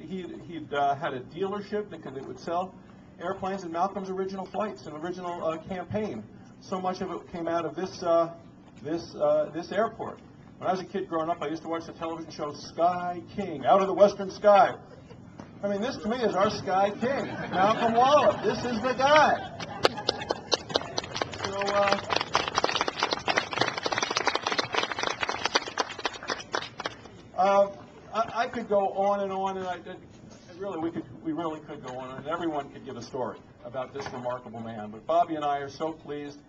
he'd had a dealership that would sell airplanes in Malcolm's original flights and original campaign. So much of it came out of this airport. When I was a kid growing up, I used to watch the television show Sky King, Out of the Western Sky. I mean, this to me is our Sky King, Malcolm Wallop. This is the guy. So, I could go on, and we really could go on, and everyone could give a story about this remarkable man. But Bobby and I are so pleased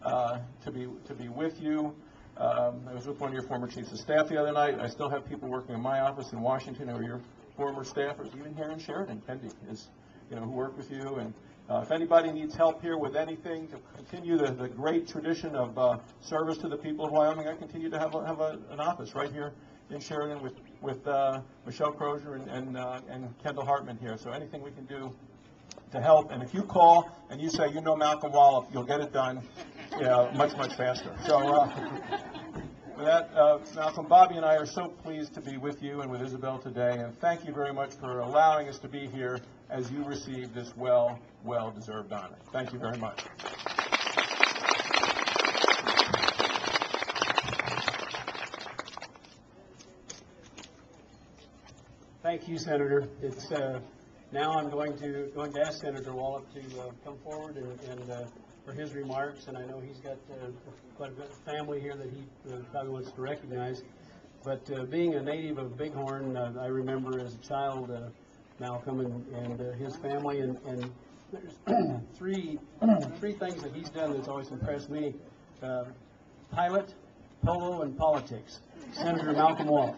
to be with you. I was with one of your former chiefs of staff the other night. I still have people working in my office in Washington who are your former staffers, even here in Sheridan. Kendi is, who work with you. And if anybody needs help here with anything to continue the great tradition of service to the people of Wyoming, I continue to have an office right here in Sheridan with Michelle Crozier and Kendall Hartman here. So anything we can do to help, and if you call and you say you know Malcolm Wallop, you'll get it done much faster. So with that, Malcolm, Bobby and I are so pleased to be with you and with Isabel today, and thank you very much for allowing us to be here as you receive this well-deserved honor. Thank you very much. Thank you, Senator. It's now I'm going to ask Senator Wallop to come forward and for his remarks. And I know he's got quite a bit of family here that he probably wants to recognize. But being a native of Bighorn, I remember as a child Malcolm and his family, and there's three things that he's done that's always impressed me: pilot, polo, and politics. Senator Malcolm Wallop.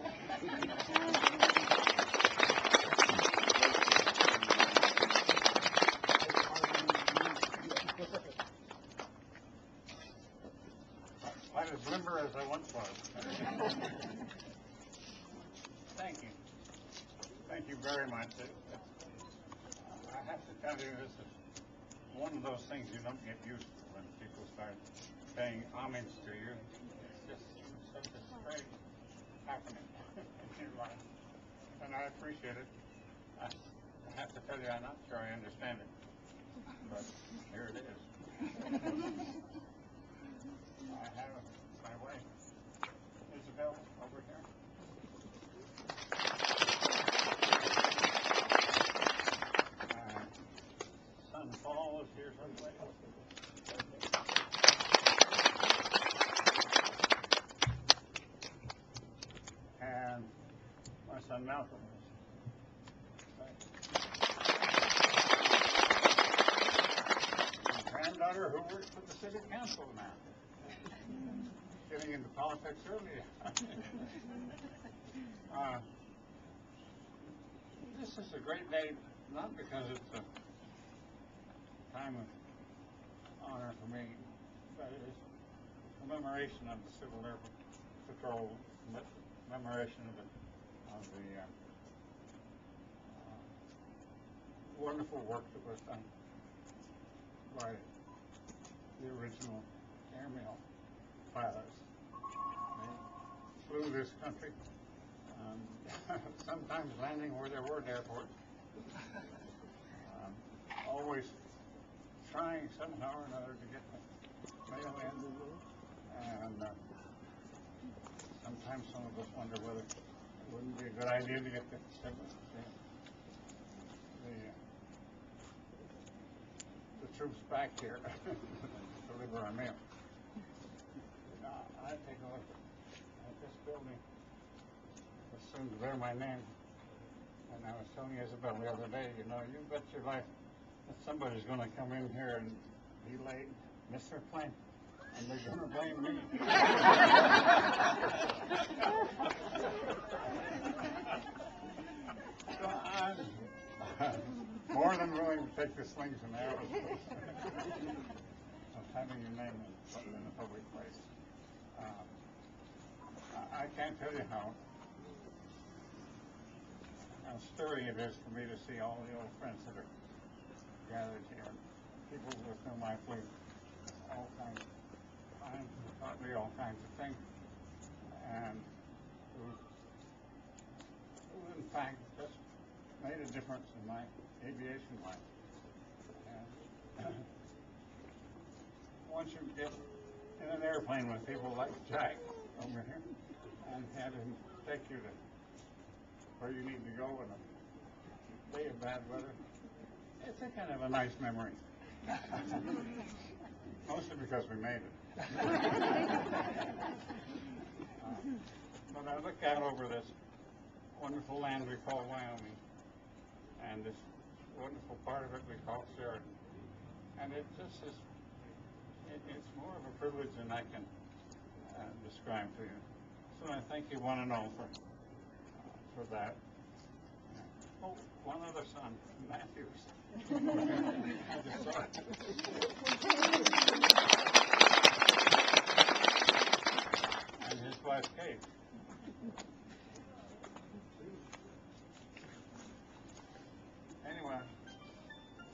As limber as I once was. Thank you. Thank you very much. I have to tell you, this is one of those things you don't get used to when people start paying homage to you. It's just such a strange happening in your life. And I appreciate it. I have to tell you, I'm not sure I understand it. But here it is. I have my wife, Isabel, over here. Son Paul is here someplace. And my son Malcolm is. My granddaughter who works for the city council now. Getting into politics early. This is a great day, not because it's a time of honor for me, but it's a commemoration of the Civil Air Patrol, commemoration of the wonderful work that was done by the original airmail pilots. They flew this country, sometimes landing where there weren't airports, always trying somehow or another to get the mail in, and sometimes some of us wonder whether it wouldn't be a good idea to get the troops back here to deliver our mail. I take a look at this building. It's soon to bear my name. And I was telling Isabel the other day, you bet your life that somebody's going to come in here and be late, miss their plane, and they're going to blame me. So I'm more than willing to take the slings and arrows of having your name in a public place. I can't tell you how stirring it is for me to see all the old friends that are gathered here, people with whom I flew all kinds of, taught me all kinds of things, and who in fact just a difference in my aviation life. And once you get in an airplane with people like Jack over here and have him take you to where you need to go in a day of bad weather, it's a kind of a nice memory. Mostly because we made it. But I look out over this wonderful land we call Wyoming, and this wonderful part of it we call Sheridan. And it just is, it's more of a privilege than I can describe to you. So I thank you one and all for that. Oh, one other son, Matthews. I just saw it. And his wife, Kate. Anyway,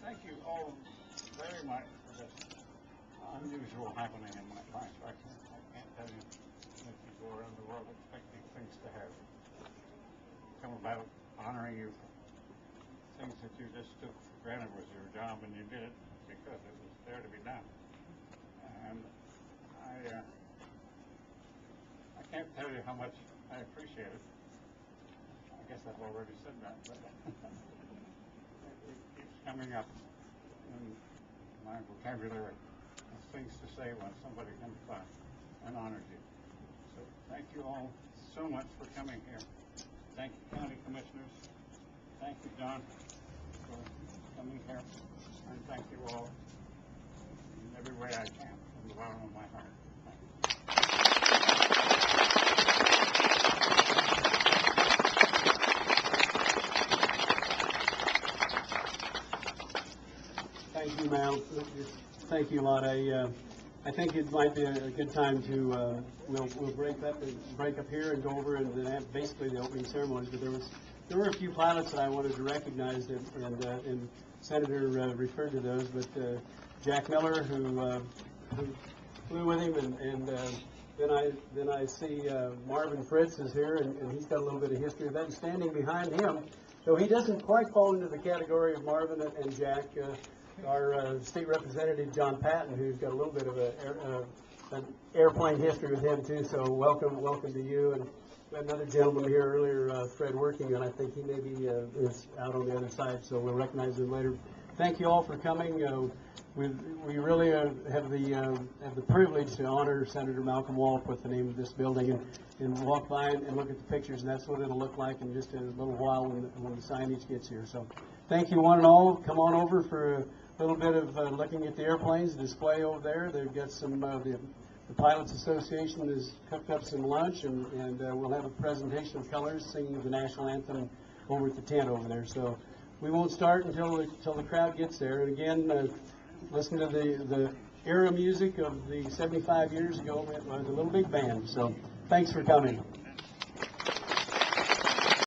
thank you all very much for this unusual happening in my life. I can't tell you that people around the world expecting things to have come about, honoring you for things that you just took for granted was your job, and you did it because it was there to be done. And I can't tell you how much I appreciate it. I guess I've already said that, but it keeps coming up in my vocabulary as things to say when somebody comes by and honors you. So thank you all so much for coming here. Thank you, County Commissioners. Thank you, John, for coming here. And thank you all in every way I can from the bottom of my heart. Thank you, Mal. Thank you a lot. I think it might be a good time to we'll break up here and go over and then have basically the opening ceremonies. But there were a few pilots that I wanted to recognize, and Senator referred to those. But Jack Miller, who flew with him, and then I see Marvin Fritz is here, and he's got a little bit of history of that. And standing behind him, so he doesn't quite fall into the category of Marvin and Jack. Our state representative, John Patton, who's got a little bit of an airplane history with him, too. So welcome to you. And we had another gentleman here earlier, Fred Working, and I think he maybe is out on the other side, so we'll recognize him later. Thank you all for coming. We really have the privilege to honor Senator Malcolm Wallop with the name of this building, and walk by and look at the pictures, and that's what it'll look like in just a little while when the signage gets here. So thank you one and all. Come on over for a little bit of looking at the airplanes, display over there. They've got some, the Pilots Association has cooked up some lunch, and we'll have a presentation of colors, singing the national anthem over at the tent over there. So we won't start until the crowd gets there. And again, listen to the era music of the 75 years ago with the Little Big Band. So thanks for coming.